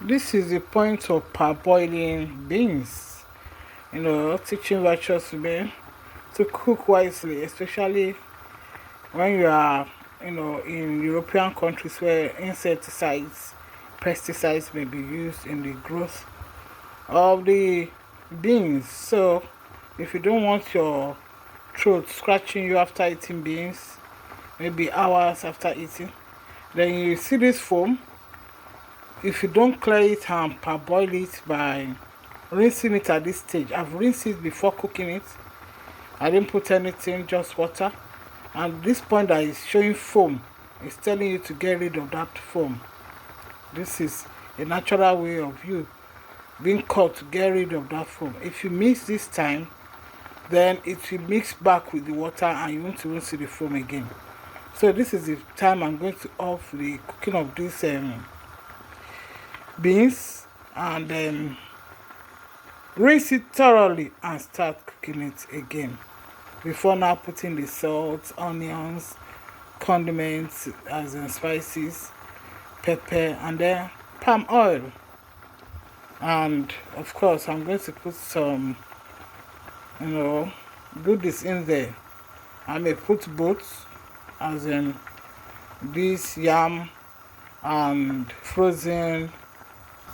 This is the point of parboiling beans. Teaching virtuous women to cook wisely, especially when you are, in European countries where insecticides, pesticides may be used in the growth of the beans. So, if you don't want your throat scratching you after eating beans, maybe hours after eating, then you see this foam. If you don't clear it and parboil it by rinsing it at this stage, I've rinsed it before cooking it. I didn't put anything, just water. And this point that is showing foam is telling you to get rid of that foam. This is a natural way of you being called to get rid of that foam. If you miss this time, then it will mix back with the water and you won't even see the foam again. So this is the time I'm going to off the cooking of these beans and rinse it thoroughly and start cooking it again. Before now putting the salt, onions, condiments as in spices, pepper, and then palm oil. And of course I'm going to put some goodies in there. I may put both, as in this yam and frozen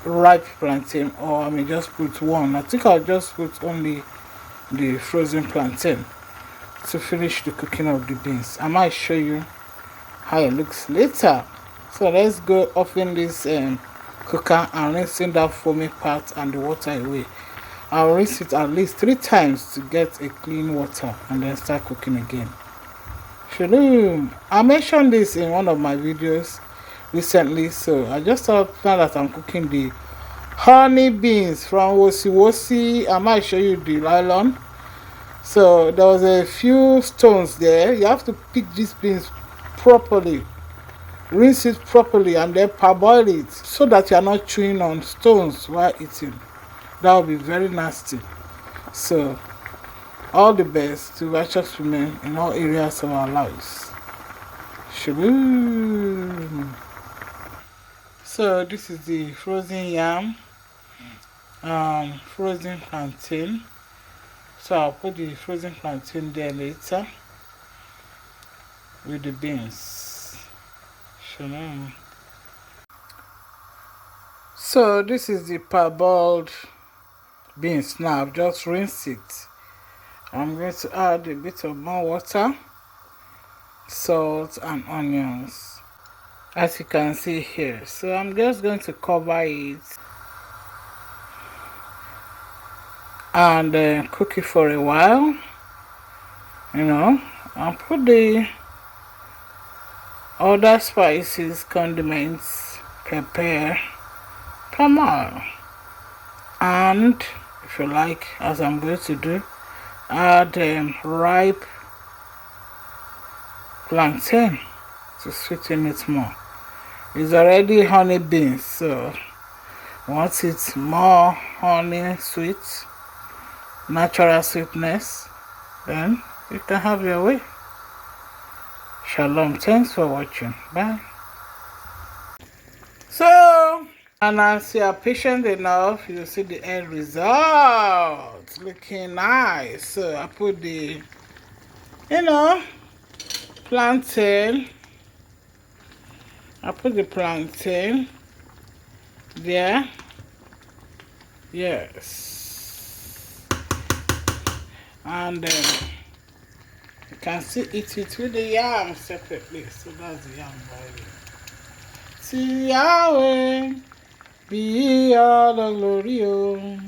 ripe plantain, or I may just put one. I think I'll just put only the frozen plantain to finish the cooking of the beans. I might show you how it looks later. So let's go open this cooker and rinsing that foamy part and the water away. I'll rinse it at least 3 times to get a clean water and then start cooking again. Shalom. I mentioned this in one of my videos recently, so I just thought now that I'm cooking the honey beans from Wosi Wosi, I might show you the nylon. So there was a few stones there. You have to pick these beans properly, rinse it properly, and then parboil it so that you are not chewing on stones while eating. That would be very nasty. So all the best to righteous women in all areas of our lives. Shalom. So this is the frozen yam, frozen plantain. So I'll put the frozen plantain there later with the beans. Shalom. So this is the parboiled beans. Now I've just rinsed it. I'm going to add a bit of more water, salt, and onions, as you can see here. So I'm just going to cover it and cook it for a while, and put the other spices, condiments, pepper, palm oil, and if you like, as I'm going to do, add ripe plantain to sweeten it more. It's already honey beans, so once it's more honey sweet, natural sweetness, then you can have your way. Shalom. Thanks for watching. Bye. So, and as you are patient enough, you'll see the end result. Looking nice. So I put the, plantain. I put the plantain there. Yes. And you can still eat it with the yam separately. So that's the yam boiling. To Yahweh be all the glory,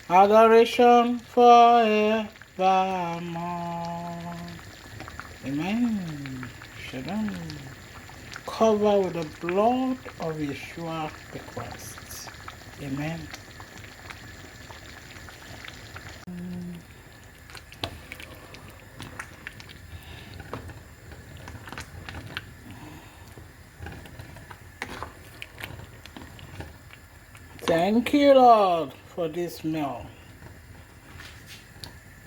adoration forevermore. Amen. Shalom. Cover with the blood of Yeshua the Christ. Amen. Thank you, Lord, for this meal.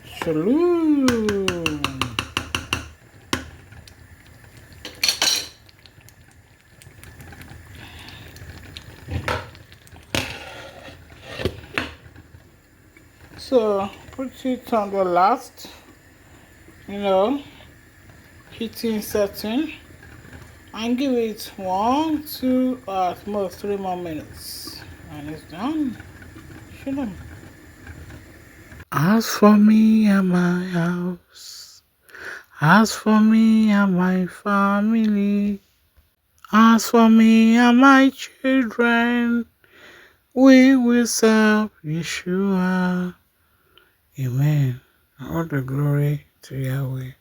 Shalom. So put it on the last, heating setting, and give it 1, 2, or at most 3 more minutes, and it's done. Shalom. As for me and my house, as for me and my family, as for me and my children, we will serve Yeshua. Amen. All the glory to Yahweh.